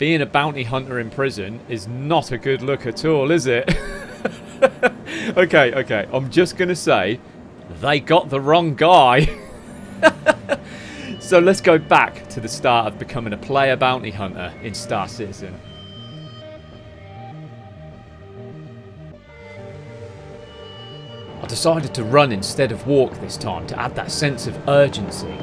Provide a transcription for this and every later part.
being a bounty hunter in prison is not a good look at all, is it? Okay, I'm just going to say they got the wrong guy. So let's go back to the start of becoming a player bounty hunter in Star Citizen. I decided to run instead of walk this time to add that sense of urgency.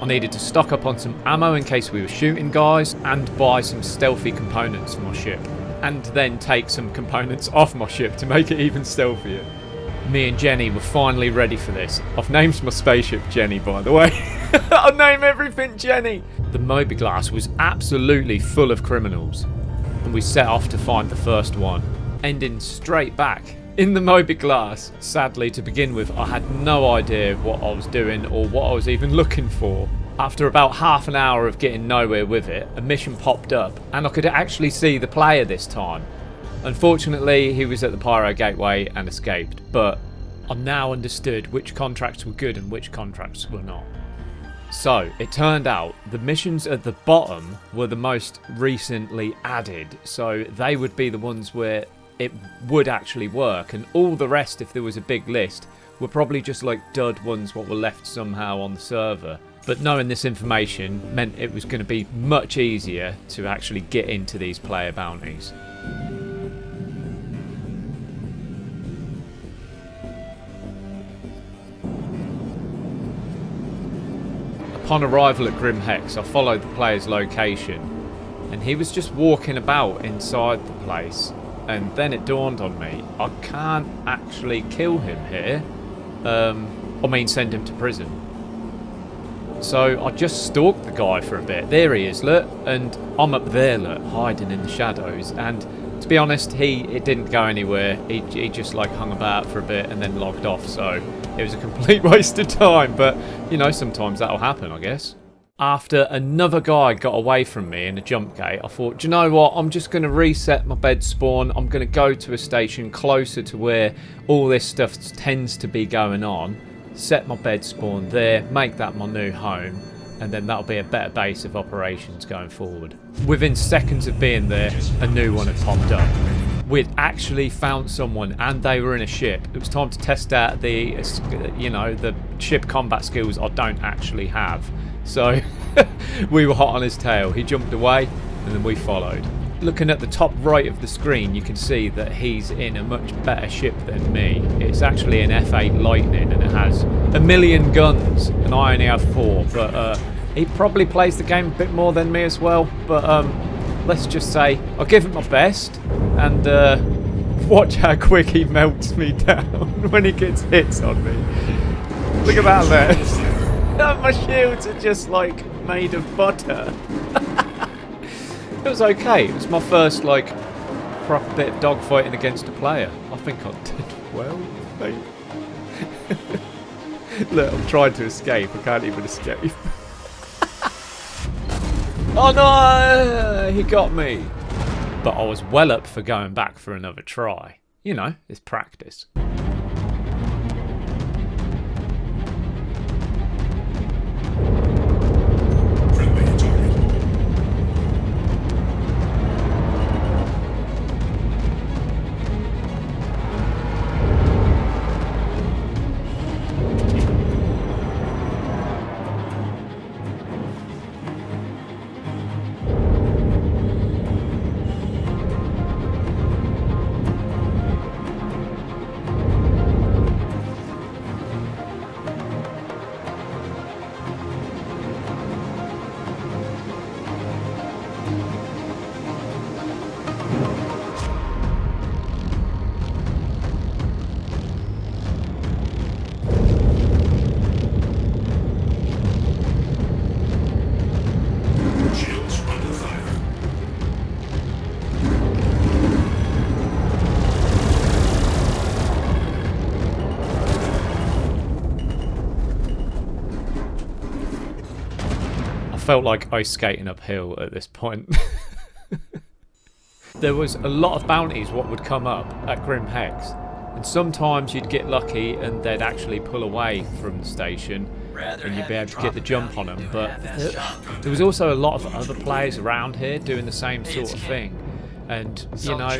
I needed to stock up on some ammo in case we were shooting guys and buy some stealthy components for my ship. And then take some components off my ship to make it even stealthier. Me and Jenny were finally ready for this. I've named my spaceship Jenny, by the way. I'll name everything Jenny. The Mobiglass was absolutely full of criminals. And we set off to find the first one, ending straight back in the Mobiglass. Sadly, to begin with, I had no idea what I was doing or what I was even looking for. After about half an hour of getting nowhere with it, a mission popped up and I could actually see the player this time. Unfortunately, he was at the Pyro Gateway and escaped, but I now understood which contracts were good and which contracts were not. So, it turned out the missions at the bottom were the most recently added, so they would be the ones where it would actually work, and all the rest, if there was a big list, were probably just like dud ones what were left somehow on the server. But knowing this information meant it was going to be much easier to actually get into these player bounties. Upon arrival at Grim Hex, I followed the player's location, and he was just walking about inside the place. And then it dawned on me, I can't actually kill him here. I mean, send him to prison. So I just stalked the guy for a bit. There he is, look, and I'm up there, look, hiding in the shadows. And to be honest, it didn't go anywhere. He just like hung about for a bit and then logged off. So it was a complete waste of time. But you know, sometimes that'll happen, I guess. After another guy got away from me in a jump gate, I thought, do you know what? I'm just going to reset my bed spawn. I'm going to go to a station closer to where all this stuff tends to be going on. Set my bed spawn there, make that my new home, and then that'll be a better base of operations going forward. Within seconds of being there, a new one had popped up. We'd actually found someone and they were in a ship. It was time to test out the ship combat skills I don't actually have. So we were hot on his tail. He jumped away and then we followed. Looking at the top right of the screen, you can see that he's in a much better ship than me. It's actually an F8 Lightning and it has 1,000,000 guns and I only have 4. But he probably plays the game a bit more than me as well. But let's just say I'll give it my best and watch how quick he melts me down when he gets hits on me. Look at that there. My shields are just like made of butter. It was okay. It was my first like proper bit of dogfighting against a player. I think I did well, mate. Look, I'm trying to escape. I can't even escape. Oh no! He got me. But I was well up for going back for another try. You know, it's practice. Felt like ice skating uphill at this point. There was a lot of bounties what would come up at Grim Hex, and sometimes you'd get lucky and they'd actually pull away from the station, and you'd be able to get the jump on them. But there was also a lot of other players around here doing the same sort of thing. And, you know,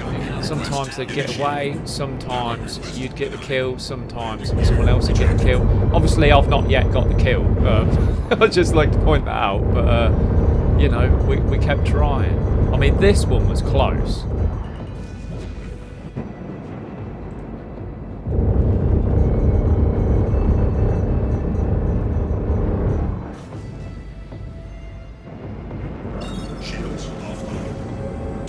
sometimes they'd get away, sometimes you'd get the kill, sometimes someone else would get the kill. Obviously, I've not yet got the kill. I'd just like to point that out. But, you know, we kept trying. I mean, this one was close.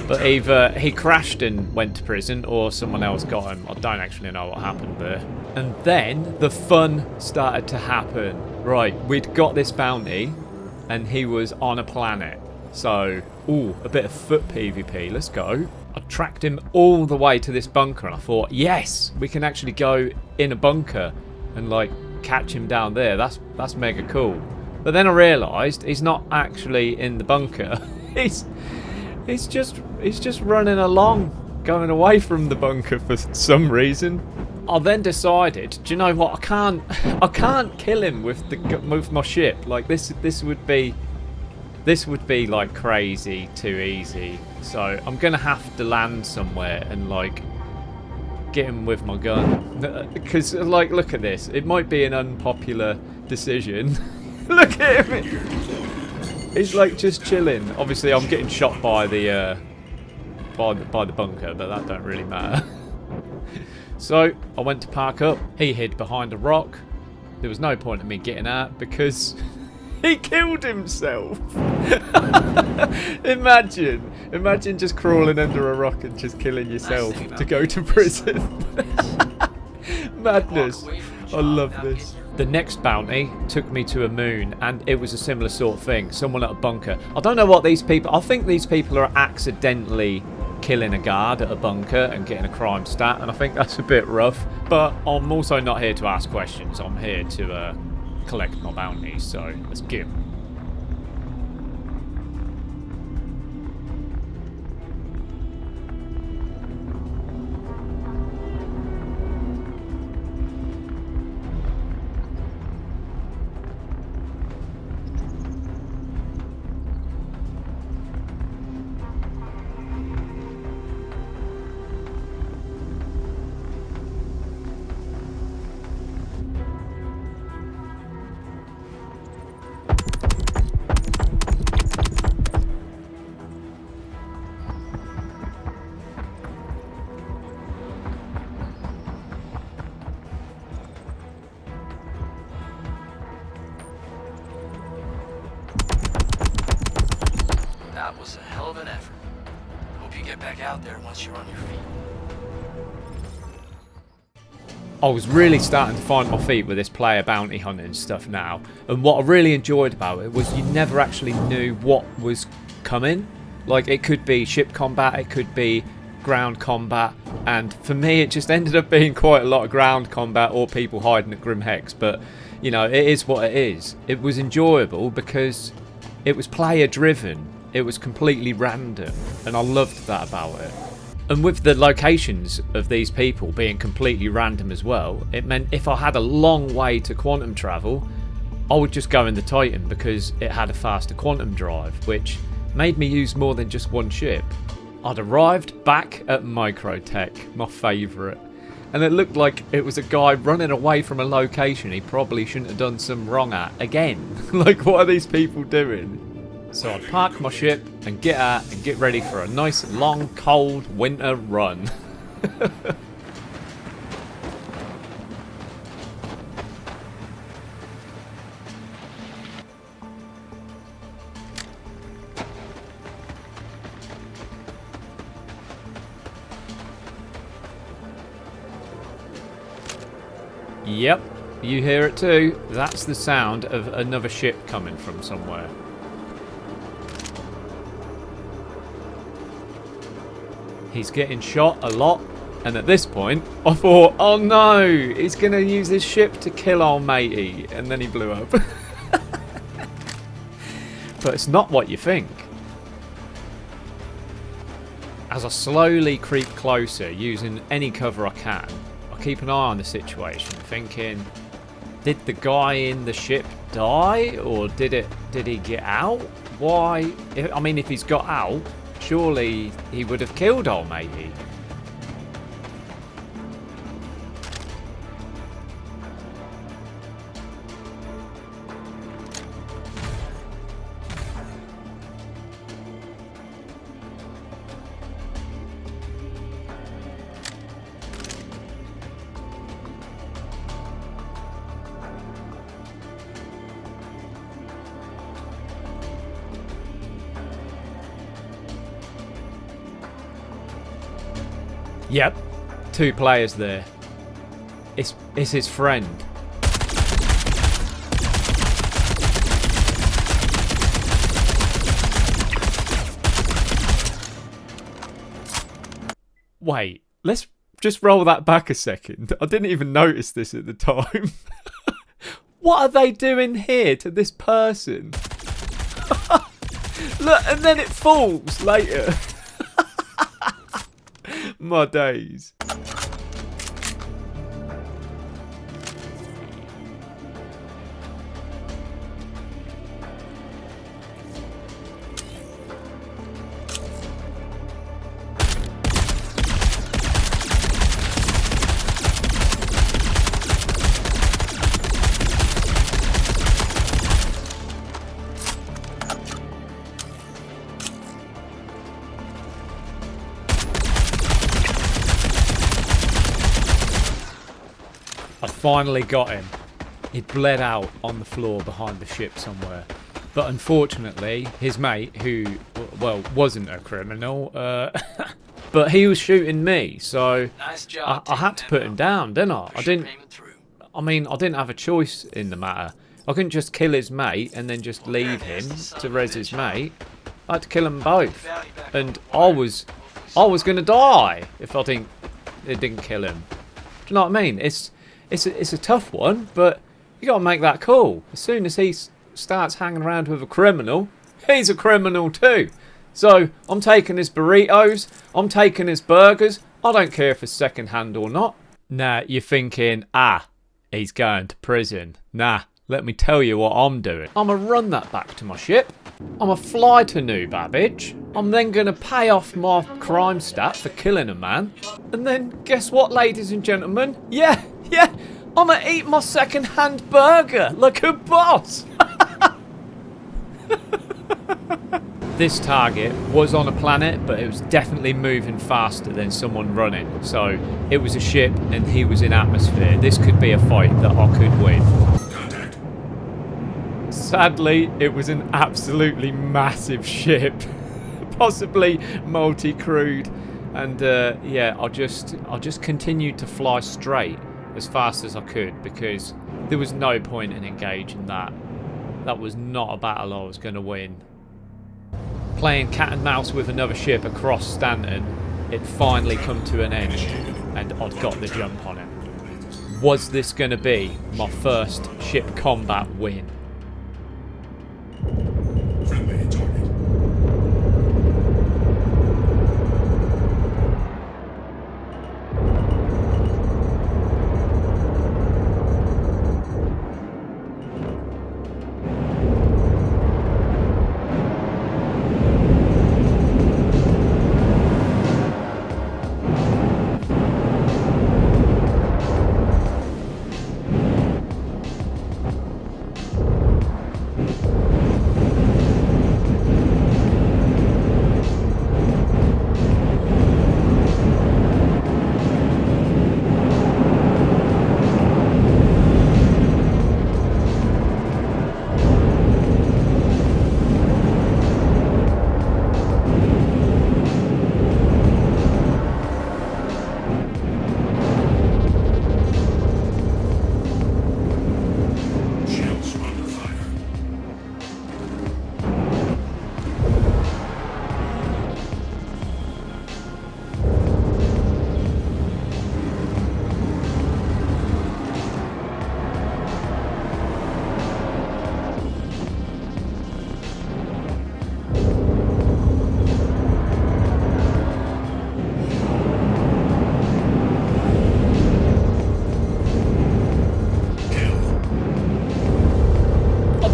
But either he crashed and went to prison, or someone else got him. I don't actually know what happened there. And then the fun started to happen. Right, we'd got this bounty, and he was on a planet. So, ooh, a bit of foot PvP. Let's go. I tracked him all the way to this bunker, and I thought, yes, we can actually go in a bunker and, like, catch him down there. That's mega cool. But then I realised he's not actually in the bunker. He's just running along, going away from the bunker for some reason. I then decided, do you know what? I can't kill him with my ship. Like this would be like crazy too easy. So I'm gonna have to land somewhere and like get him with my gun. Because like, look at this. It might be an unpopular decision. Look at him. He's like just chilling. Obviously, I'm getting shot by the bunker, but that don't really matter. So I went to park up. He hid behind a rock. There was no point in me getting out because he killed himself. Imagine just crawling under a rock and just killing yourself to go to prison. Madness. I love this. The next bounty took me to a moon, and it was a similar sort of thing. Someone at a bunker. I don't know what these people... I think these people are accidentally killing a guard at a bunker and getting a crime stat, and I think that's a bit rough. But I'm also not here to ask questions. I'm here to collect my bounties, so let's go. That was a hell of an effort. Hope you get back out there once you're on your feet. I was really starting to find my feet with this player bounty hunting stuff now. And what I really enjoyed about it was you never actually knew what was coming. Like, it could be ship combat, it could be ground combat. And for me, it just ended up being quite a lot of ground combat or people hiding at Grim Hex. But, you know, it is what it is. It was enjoyable because it was player driven. It was completely random, and I loved that about it. And with the locations of these people being completely random as well, it meant if I had a long way to quantum travel, I would just go in the Titan because it had a faster quantum drive, which made me use more than just one ship. I'd arrived back at Microtech, my favourite, and it looked like it was a guy running away from a location he probably shouldn't have done some wrong at again. Like, what are these people doing? So I'd park my ship and get out and get ready for a nice, long, cold winter run. Yep, you hear it too. That's the sound of another ship coming from somewhere. He's getting shot a lot, and at this point, I thought, oh no, he's going to use his ship to kill our matey, and then he blew up. But it's not what you think. As I slowly creep closer, using any cover I can, I keep an eye on the situation, thinking, Did the guy in the ship die, or did he get out? Why? I mean, if he's got out, surely he would have killed old matey. Yep, 2 players there. It's his friend. Wait, let's just roll that back a second. I didn't even notice this at the time. What are they doing here to this person? Look, and then it falls later. My days. I finally got him. He'd bled out on the floor behind the ship somewhere. But unfortunately, his mate, who, well, wasn't a criminal, but he was shooting me, so Nice job, I had to put him down, didn't I? I didn't have a choice in the matter. I couldn't just kill his mate and then just leave him to res his mate. I had to kill them both. And I was going to die if it didn't kill him. Do you know what I mean? It's a tough one, but you got to make that call. As soon as he starts hanging around with a criminal, he's a criminal too. So I'm taking his burritos, I'm taking his burgers. I don't care if it's second hand or not. Nah, you're thinking, he's going to prison. Nah, let me tell you what I'm doing. I'm going to run that back to my ship. I'm going to fly to New Babbage. I'm then going to pay off my crime stat for killing a man. And then guess what, ladies and gentlemen? Yeah, I'm going to eat my second-hand burger like a boss. This target was on a planet, but it was definitely moving faster than someone running. So it was a ship and he was in atmosphere. This could be a fight that I could win. Sadly, it was an absolutely massive ship. Possibly multi-crewed. And yeah, I just continued to fly straight as fast as I could because there was no point in engaging that. That was not a battle I was going to win. Playing cat and mouse with another ship across Stanton, it finally come to an end and I'd got the jump on it. Was this going to be my first ship combat win?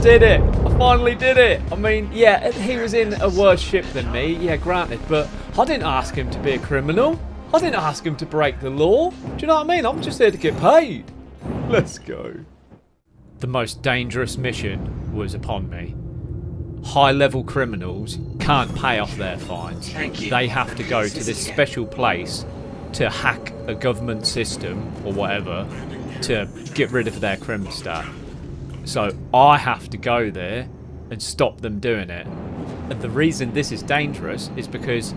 did it! I finally did it! I mean, yeah, he was in a worse ship than me, yeah, granted, but I didn't ask him to be a criminal. I didn't ask him to break the law. Do you know what I mean? I'm just here to get paid. Let's go. The most dangerous mission was upon me. High-level criminals can't pay off their fines. They have to go to this special place to hack a government system or whatever to get rid of their crim stat. So I have to go there and stop them doing it. And the reason this is dangerous is because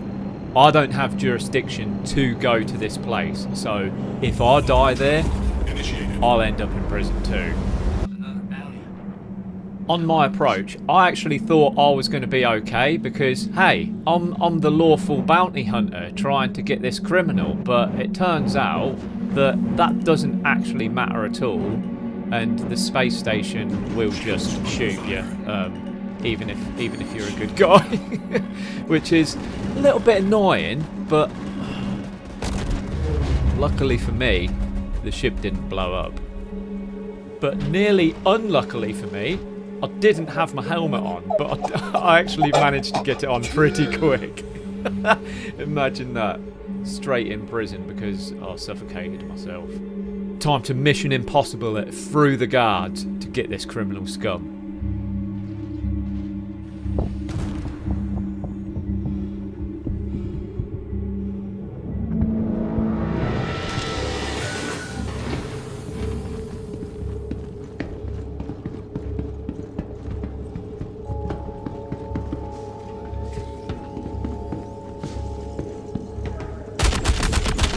I don't have jurisdiction to go to this place. So if I die there, I'll end up in prison too. On my approach, I actually thought I was going to be okay because, hey, I'm the lawful bounty hunter trying to get this criminal, but it turns out that that doesn't actually matter at all, and the space station will just shoot you, even if you're a good guy, which is a little bit annoying, but luckily for me, the ship didn't blow up. But nearly unluckily for me, I didn't have my helmet on, but I actually managed to get it on pretty quick. Imagine that. Straight in prison because I suffocated myself. Time to Mission Impossible it through the guards to get this criminal scum.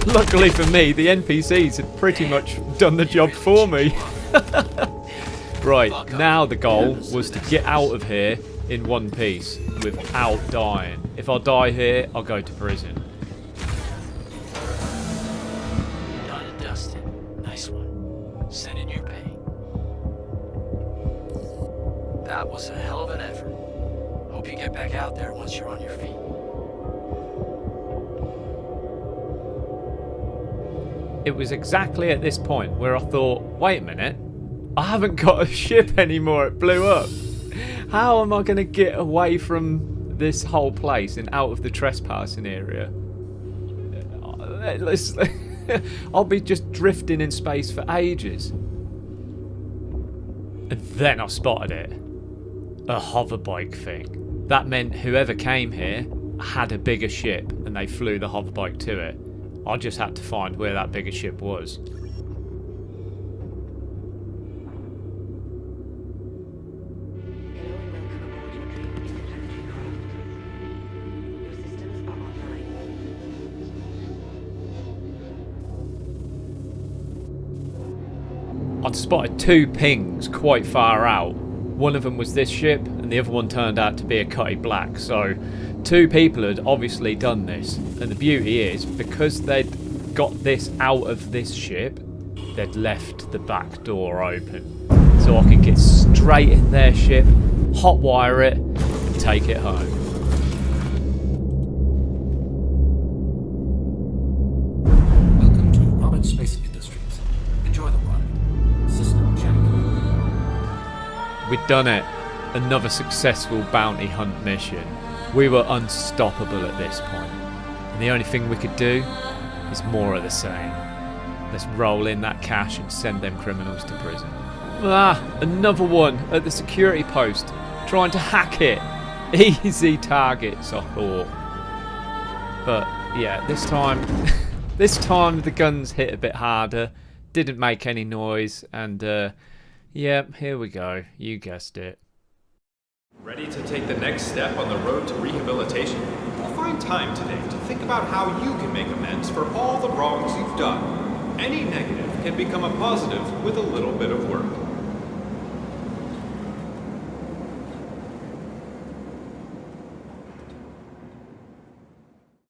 Luckily for me, the NPCs had pretty much done the job for me. Right, now the goal was to get out of here in one piece without dying. If I die here, I'll go to prison. Done and dusted. Nice one. Send in your pay. That was a hell of an effort. Hope you get back out there once you're on your feet. It was exactly at this point where I thought, wait a minute, I haven't got a ship anymore, it blew up. How am I going to get away from this whole place and out of the trespassing area? I'll be just drifting in space for ages. And then I spotted it. A hoverbike thing. That meant whoever came here had a bigger ship and they flew the hoverbike to it. I just had to find where that bigger ship was. I'd spotted two pings quite far out. One of them was this ship and the other one turned out to be a Cutty Black, so two people had obviously done this, and the beauty is, because they'd got this out of this ship, they'd left the back door open. So I could get straight in their ship, hotwire it, and take it home. Welcome to Roberts Space Industries. Enjoy the ride. System check. We'd done it. Another successful bounty hunt mission. We were unstoppable at this point, and the only thing we could do is more of the same. Let's roll in that cash and send them criminals to prison. Ah, another one at the security post, trying to hack it. Easy targets, I thought. But yeah, this time the guns hit a bit harder, didn't make any noise, and yeah, here we go. You guessed it. Ready to take the next step on the road to rehabilitation? Well, find time today to think about how you can make amends for all the wrongs you've done. Any negative can become a positive with a little bit of work.